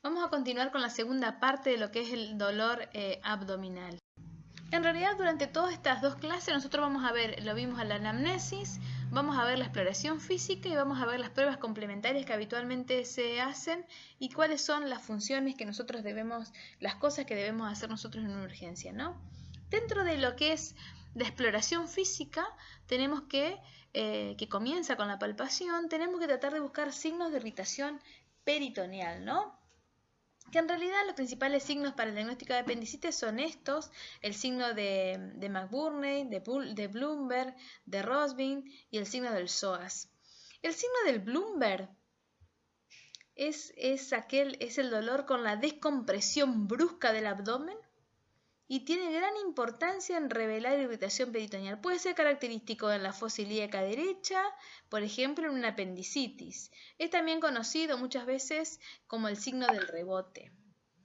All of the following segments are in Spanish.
Vamos a continuar con la segunda parte de lo que es el dolor abdominal. En realidad, durante todas estas dos clases nosotros vamos a ver, lo vimos a la anamnesis, vamos a ver la exploración física y vamos a ver las pruebas complementarias que habitualmente se hacen y cuáles son las funciones que nosotros debemos, las cosas que debemos hacer nosotros en una urgencia, ¿no? Dentro de lo que es la exploración física, tenemos que comienza con la palpación, tenemos que tratar de buscar signos de irritación peritoneal, ¿no? Que en realidad los principales signos para el diagnóstico de apendicitis son estos, el signo de McBurney, de Bloomberg, de Rosbin y el signo del psoas. El signo del Bloomberg es el dolor con la descompresión brusca del abdomen y tiene gran importancia en revelar irritación peritoneal. Puede ser característico en la fosa ilíaca derecha, por ejemplo en una apendicitis. Es también conocido muchas veces como el signo del rebote.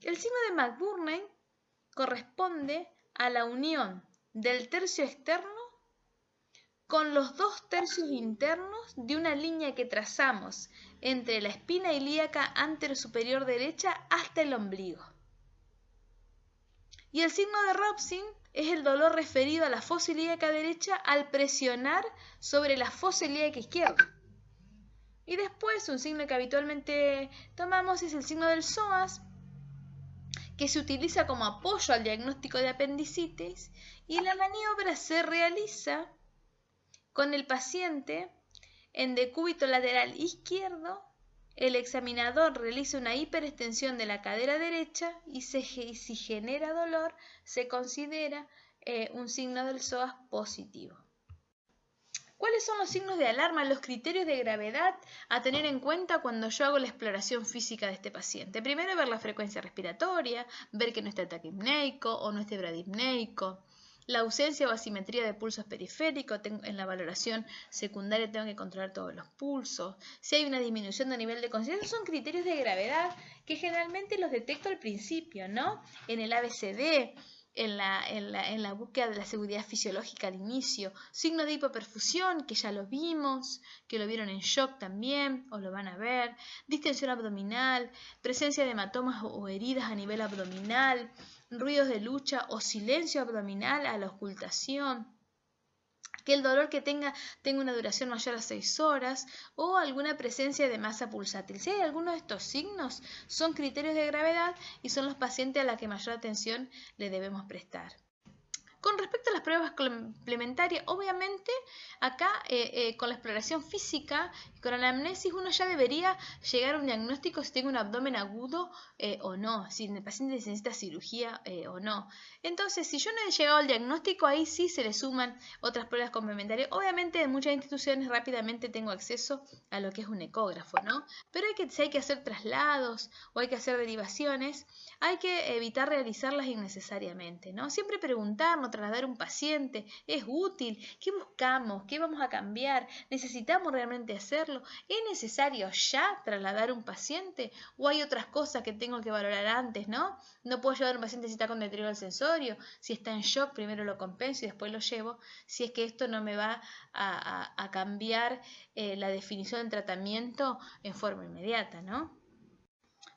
El signo de McBurney corresponde a la unión del tercio externo con los 2 tercios internos de una línea que trazamos entre la espina ilíaca anterosuperior derecha hasta el ombligo. Y el signo de Robson es el dolor referido a la fosa ilíaca derecha al presionar sobre la fosa ilíaca izquierda. Y después un signo que habitualmente tomamos es el signo del psoas, que se utiliza como apoyo al diagnóstico de apendicitis y la maniobra se realiza con el paciente en decúbito lateral izquierdo. El examinador realiza una hiperextensión de la cadera derecha y si genera dolor se considera un signo del psoas positivo. ¿Cuáles son los signos de alarma, los criterios de gravedad a tener en cuenta cuando yo hago la exploración física de este paciente? Primero, ver la frecuencia respiratoria, ver que no esté taquipneico o no esté bradipneico. La ausencia o asimetría de pulsos periféricos, en la valoración secundaria tengo que controlar todos los pulsos. Si hay una disminución de nivel de conciencia, son criterios de gravedad que generalmente los detecto al principio, ¿no? En el ABCD, en la búsqueda de la seguridad fisiológica al inicio. Signo de hipoperfusión, que ya lo vimos, que lo vieron en shock también, o lo van a ver. Distensión abdominal, presencia de hematomas o heridas a nivel abdominal, ruidos de lucha o silencio abdominal a la ocultación, que el dolor que tenga una duración mayor a 6 horas o alguna presencia de masa pulsátil. Si hay alguno de estos signos, son criterios de gravedad y son los pacientes a los que mayor atención le debemos prestar. Con respecto a las pruebas complementarias, obviamente acá con la exploración física, con la anamnesis, uno ya debería llegar a un diagnóstico si tiene un abdomen agudo o no, si el paciente necesita cirugía o no. Entonces, si yo no he llegado al diagnóstico, ahí sí se le suman otras pruebas complementarias. Obviamente en muchas instituciones rápidamente tengo acceso a lo que es un ecógrafo, ¿no? Pero si hay que hacer traslados o hay que hacer derivaciones, hay que evitar realizarlas innecesariamente, ¿no? Siempre preguntarnos, trasladar un paciente, ¿es útil? ¿Qué buscamos? ¿Qué vamos a cambiar? ¿Necesitamos realmente hacerlo? ¿Es necesario ya trasladar un paciente? ¿O hay otras cosas que tengo que valorar antes, ¿no? No puedo llevar a un paciente si está con deterioro del sensorio, si está en shock, primero lo compenso y después lo llevo, si es que esto no me va a cambiar la definición del tratamiento en forma inmediata, ¿no?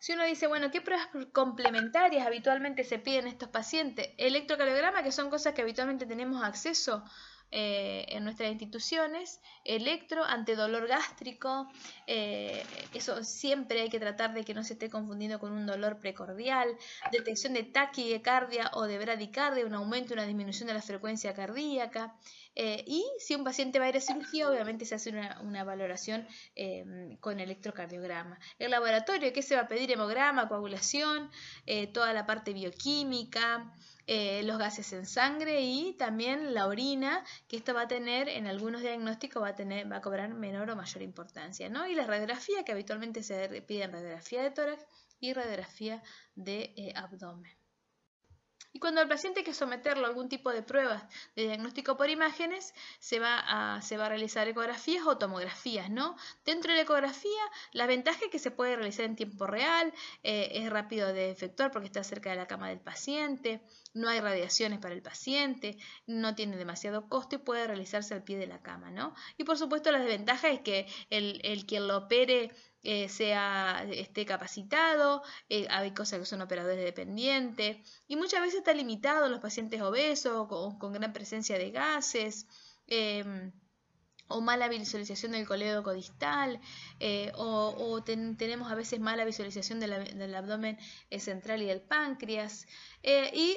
Si uno dice, bueno, ¿qué pruebas complementarias habitualmente se piden a estos pacientes? Electrocardiograma, que son cosas que habitualmente tenemos acceso en nuestras instituciones, electro, antidolor gástrico, eso siempre hay que tratar de que no se esté confundiendo con un dolor precordial, detección de taquicardia o de bradicardia, un aumento, una disminución de la frecuencia cardíaca, y si un paciente va a ir a cirugía, obviamente se hace una valoración con electrocardiograma. El laboratorio, ¿qué se va a pedir? Hemograma, coagulación, toda la parte bioquímica, los gases en sangre y también la orina, que esto va a tener, en algunos diagnósticos va a cobrar menor o mayor importancia, ¿no? Y la radiografía, que habitualmente se piden radiografía de tórax y radiografía de abdomen. Y cuando al paciente hay que someterlo a algún tipo de pruebas de diagnóstico por imágenes, se va a realizar ecografías o tomografías, ¿no? Dentro de la ecografía, la ventaja es que se puede realizar en tiempo real, es rápido de efectuar porque está cerca de la cama del paciente, no hay radiaciones para el paciente, no tiene demasiado costo y puede realizarse al pie de la cama, ¿no? Y por supuesto la desventaja es que el quien lo opere esté capacitado, hay cosas que son operadores dependientes y muchas veces está limitado en los pacientes obesos con gran presencia de gases. O mala visualización del colédoco codistal, tenemos a veces mala visualización del abdomen central y del páncreas,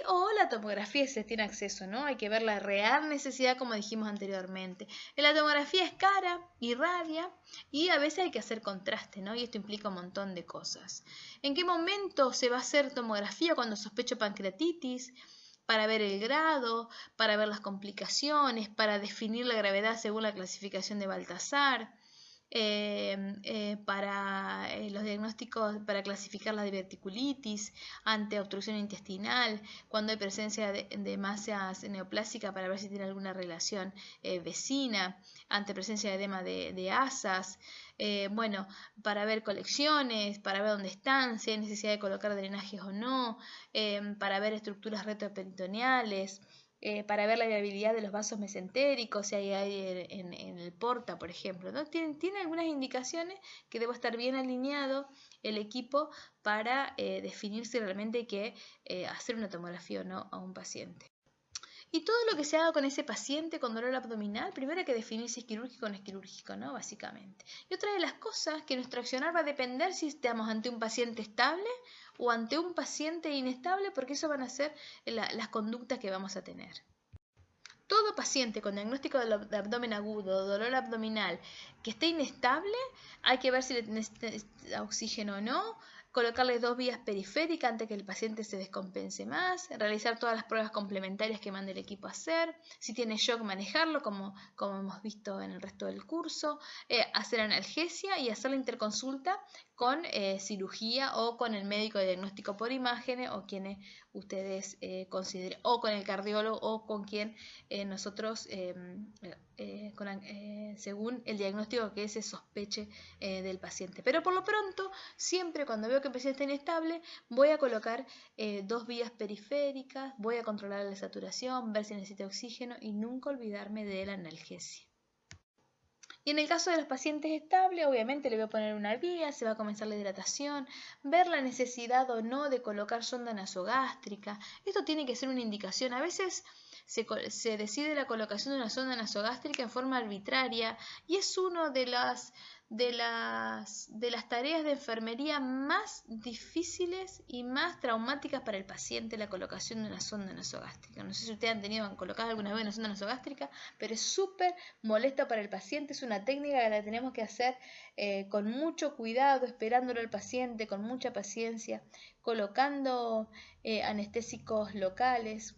o la tomografía si se tiene acceso, ¿no? Hay que ver la real necesidad, como dijimos anteriormente. La tomografía es cara, irradia, y a veces hay que hacer contraste, ¿no? Y esto implica un montón de cosas. ¿En qué momento se va a hacer tomografía? Cuando sospecho pancreatitis, para ver el grado, para ver las complicaciones, para definir la gravedad según la clasificación de Baltasar, para los diagnósticos, para clasificar la diverticulitis ante obstrucción intestinal, cuando hay presencia de masas neoplásicas para ver si tiene alguna relación vecina, ante presencia de edema de asas, bueno, para ver colecciones, para ver dónde están, si hay necesidad de colocar drenajes o no, para ver estructuras retroperitoneales, para ver la viabilidad de los vasos mesentéricos, si hay aire en el porta, por ejemplo, ¿no? Tiene algunas indicaciones que debo estar bien alineado el equipo para definir si realmente hay que hacer una tomografía o no a un paciente. Y todo lo que se haga con ese paciente con dolor abdominal, primero hay que definir si es quirúrgico o no es quirúrgico, ¿no? Básicamente. Y otra de las cosas que nuestro accionar va a depender si estamos ante un paciente estable o ante un paciente inestable, porque eso van a ser las conductas que vamos a tener. Todo paciente con diagnóstico de abdomen agudo, dolor abdominal, que esté inestable, hay que ver si le necesita oxígeno o no, colocarle 2 vías periféricas antes que el paciente se descompense más, realizar todas las pruebas complementarias que mande el equipo a hacer, si tiene shock manejarlo como hemos visto en el resto del curso, hacer analgesia y hacer la interconsulta con cirugía o con el médico de diagnóstico por imágenes o quienes ustedes consideren, o con el cardiólogo o con quien nosotros, según el diagnóstico que se sospeche del paciente. Pero por lo pronto, siempre cuando veo que el paciente está inestable, voy a colocar 2 vías periféricas, voy a controlar la saturación, ver si necesita oxígeno y nunca olvidarme de la analgesia. Y en el caso de los pacientes estables, obviamente le voy a poner una vía, se va a comenzar la hidratación, ver la necesidad o no de colocar sonda nasogástrica. Esto tiene que ser una indicación. A veces se decide la colocación de una sonda nasogástrica en forma arbitraria y es una de las tareas de enfermería más difíciles y más traumáticas para el paciente, la colocación de una sonda nasogástrica. No sé si ustedes han tenido colocada alguna vez una sonda nasogástrica, pero es súper molesto para el paciente. Es una técnica que la tenemos que hacer con mucho cuidado, esperándolo al paciente, con mucha paciencia, colocando anestésicos locales.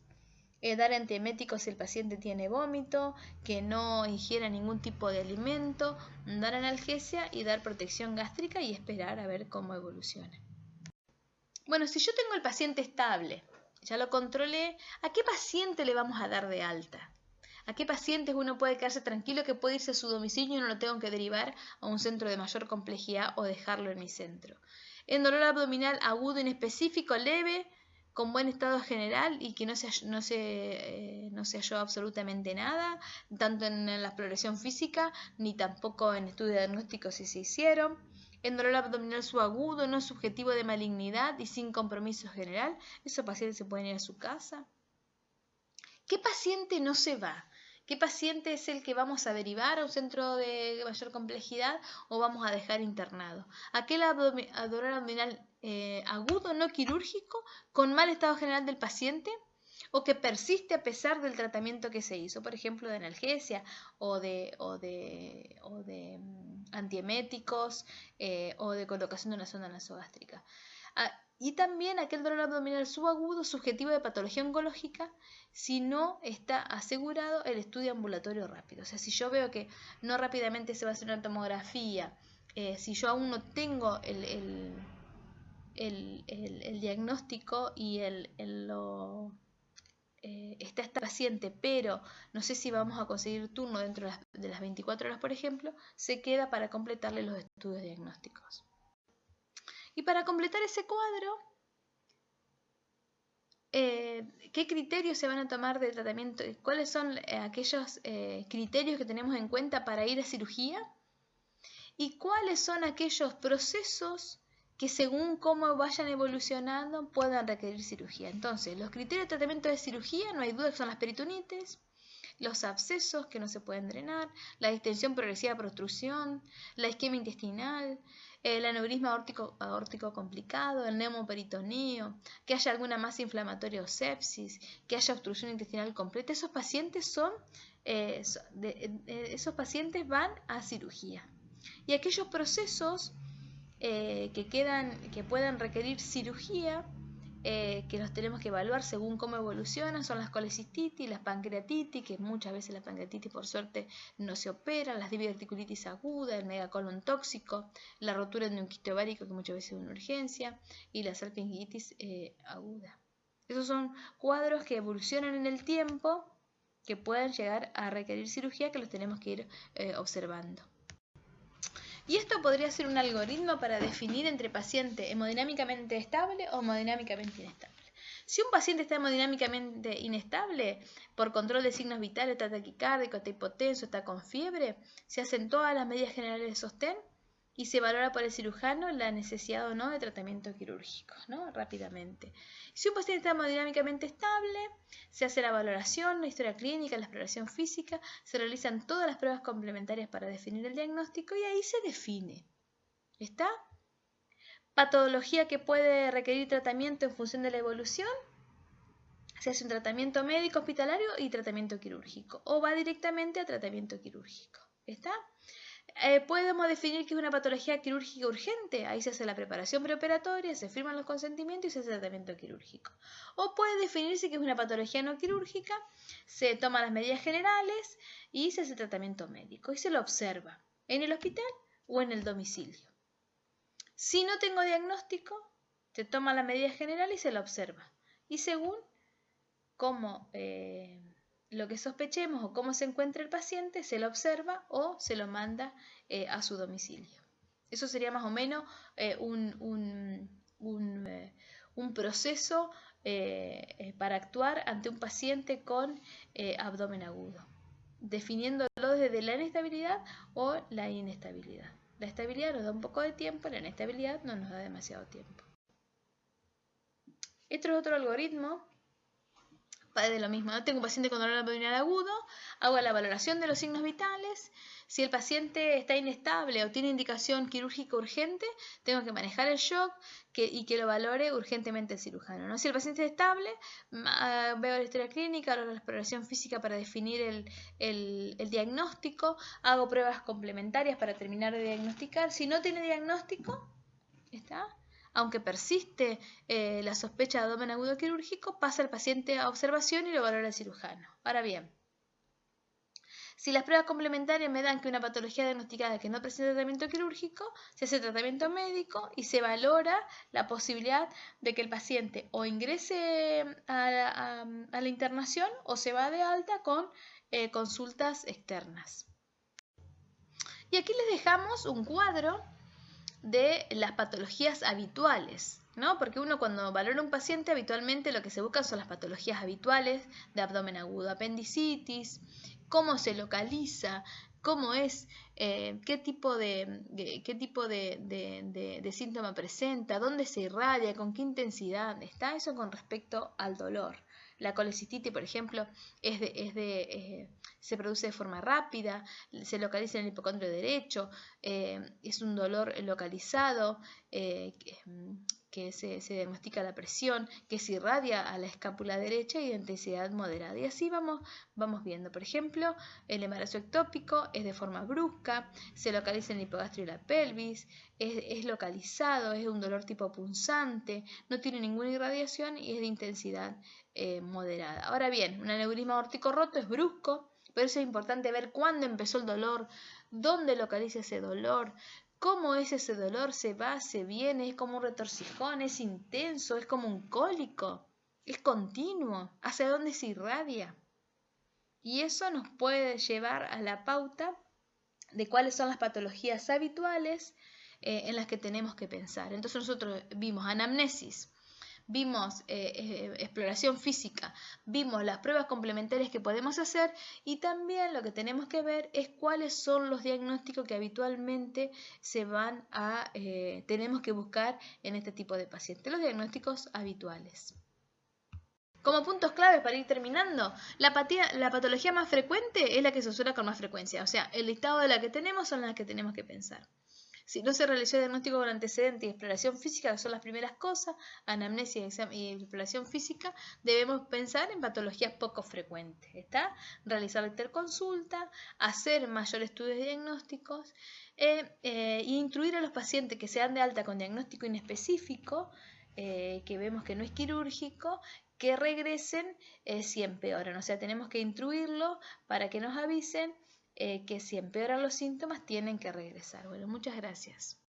Dar antieméticos si el paciente tiene vómito, que no ingiera ningún tipo de alimento, dar analgesia y dar protección gástrica y esperar a ver cómo evoluciona. Bueno, si yo tengo el paciente estable, ya lo controlé, ¿a qué paciente le vamos a dar de alta? ¿A qué pacientes uno puede quedarse tranquilo que puede irse a su domicilio y no lo tengo que derivar a un centro de mayor complejidad o dejarlo en mi centro? En dolor abdominal agudo inespecífico, leve, con buen estado general y que no se halló absolutamente nada, tanto en la exploración física ni tampoco en estudios diagnósticos si se hicieron. En dolor abdominal subagudo, no subjetivo de malignidad y sin compromiso general, esos pacientes se pueden ir a su casa. ¿Qué paciente no se va? ¿Qué paciente es el que vamos a derivar a un centro de mayor complejidad o vamos a dejar internado? Aquel dolor abdominal agudo, no quirúrgico, con mal estado general del paciente o que persiste a pesar del tratamiento que se hizo, por ejemplo, de analgesia o de antieméticos o de colocación de una sonda nasogástrica. Y también aquel dolor abdominal subagudo subjetivo de patología oncológica si no está asegurado el estudio ambulatorio rápido. O sea, si yo veo que no rápidamente se va a hacer una tomografía, si yo aún no tengo el diagnóstico y está este paciente, pero no sé si vamos a conseguir turno dentro de las 24 horas, por ejemplo, se queda para completarle los estudios diagnósticos. Y para completar ese cuadro, ¿qué criterios se van a tomar de tratamiento? ¿Cuáles son aquellos criterios que tenemos en cuenta para ir a cirugía? y cuáles son aquellos procesos que según cómo vayan evolucionando puedan requerir cirugía. Entonces, los criterios de tratamiento de cirugía, no hay duda que son las peritonitis, los abscesos que no se pueden drenar, la distensión progresiva por obstrucción, la isquemia intestinal, el aneurisma aórtico complicado, el neumoperitoneo, que haya alguna masa inflamatoria o sepsis, que haya obstrucción intestinal completa. Esos pacientes esos pacientes van a cirugía. Y aquellos procesos que puedan requerir cirugía, que los tenemos que evaluar según cómo evolucionan, son las colecistitis, las pancreatitis, que muchas veces la pancreatitis por suerte no se opera, las diverticulitis aguda, el megacolon tóxico, la rotura de un quiste ovárico, que muchas veces es una urgencia, y la salpingitis aguda. Esos son cuadros que evolucionan en el tiempo, que pueden llegar a requerir cirugía, que los tenemos que ir observando. Y esto podría ser un algoritmo para definir entre paciente hemodinámicamente estable o hemodinámicamente inestable. Si un paciente está hemodinámicamente inestable, por control de signos vitales, está taquicárdico, está hipotenso, está con fiebre, se hacen todas las medidas generales de sostén y se valora por el cirujano la necesidad o no de tratamiento quirúrgico, ¿no? Rápidamente. Si un paciente está hemodinámicamente estable, se hace la valoración, la historia clínica, la exploración física, se realizan todas las pruebas complementarias para definir el diagnóstico y ahí se define. ¿Está? Patología que puede requerir tratamiento en función de la evolución. Se hace un tratamiento médico hospitalario y tratamiento quirúrgico. O va directamente a tratamiento quirúrgico. ¿Está? Podemos definir que es una patología quirúrgica urgente. Ahí se hace la preparación preoperatoria, se firman los consentimientos y se hace el tratamiento quirúrgico. O puede definirse que es una patología no quirúrgica, se toman las medidas generales y se hace el tratamiento médico y se lo observa en el hospital o en el domicilio. Si no tengo diagnóstico, se toma la medida general y se la observa. Y según cómo lo que sospechemos o cómo se encuentra el paciente, se lo observa o se lo manda a su domicilio. Eso sería más o menos un proceso para actuar ante un paciente con abdomen agudo, definiéndolo desde la inestabilidad o la inestabilidad. La estabilidad nos da un poco de tiempo, la inestabilidad no nos da demasiado tiempo. Este es otro algoritmo de lo mismo, ¿no? Tengo un paciente con dolor abdominal agudo, hago la valoración de los signos vitales. Si el paciente está inestable o tiene indicación quirúrgica urgente, tengo que manejar el shock y que lo valore urgentemente el cirujano, ¿no? Si el paciente es estable, veo la historia clínica, hago la exploración física para definir el diagnóstico, hago pruebas complementarias para terminar de diagnosticar. Si no tiene diagnóstico, ¿está? Aunque persiste la sospecha de abdomen agudo quirúrgico, pasa el paciente a observación y lo valora el cirujano. Ahora bien, si las pruebas complementarias me dan que una patología diagnosticada que no presenta tratamiento quirúrgico, se hace tratamiento médico y se valora la posibilidad de que el paciente o ingrese a la internación o se va de alta con consultas externas. Y aquí les dejamos un cuadro de las patologías habituales, ¿no? Porque uno cuando valora un paciente habitualmente lo que se busca son las patologías habituales de abdomen agudo, apendicitis, cómo se localiza, cómo es, qué tipo de síntoma presenta, dónde se irradia, con qué intensidad está, eso con respecto al dolor. La colecistitis, por ejemplo, se produce de forma rápida, se localiza en el hipocondrio derecho, es un dolor localizado que se diagnostica la presión, que se irradia a la escápula derecha y de intensidad moderada. Y así vamos viendo. Por ejemplo, el embarazo ectópico es de forma brusca, se localiza en el hipogastrio y la pelvis, es localizado, es un dolor tipo punzante, no tiene ninguna irradiación y es de intensidad moderada. Ahora bien, un aneurisma aórtico roto es brusco, pero eso es importante ver cuándo empezó el dolor, dónde localiza ese dolor, cómo es ese dolor, se va, se viene, es como un retorcijón, es intenso, es como un cólico, es continuo, hacia dónde se irradia. Y eso nos puede llevar a la pauta de cuáles son las patologías habituales en las que tenemos que pensar. Entonces nosotros vimos anamnesis, vimos exploración física, vimos las pruebas complementarias que podemos hacer y también lo que tenemos que ver es cuáles son los diagnósticos que habitualmente tenemos que buscar en este tipo de pacientes, los diagnósticos habituales. Como puntos claves para ir terminando, la patología más frecuente es la que se usa con más frecuencia, o sea, el listado de la que tenemos son las que tenemos que pensar. Si no se realizó diagnóstico con antecedente y exploración física, que son las primeras cosas, anamnesia y exploración física, debemos pensar en patologías poco frecuentes. ¿Está? Realizar la interconsulta, hacer mayor estudios diagnósticos e instruir a los pacientes que sean de alta con diagnóstico inespecífico, que vemos que no es quirúrgico, que regresen si empeoran. O sea, tenemos que instruirlo para que nos avisen que si empeoran los síntomas tienen que regresar. Bueno, muchas gracias.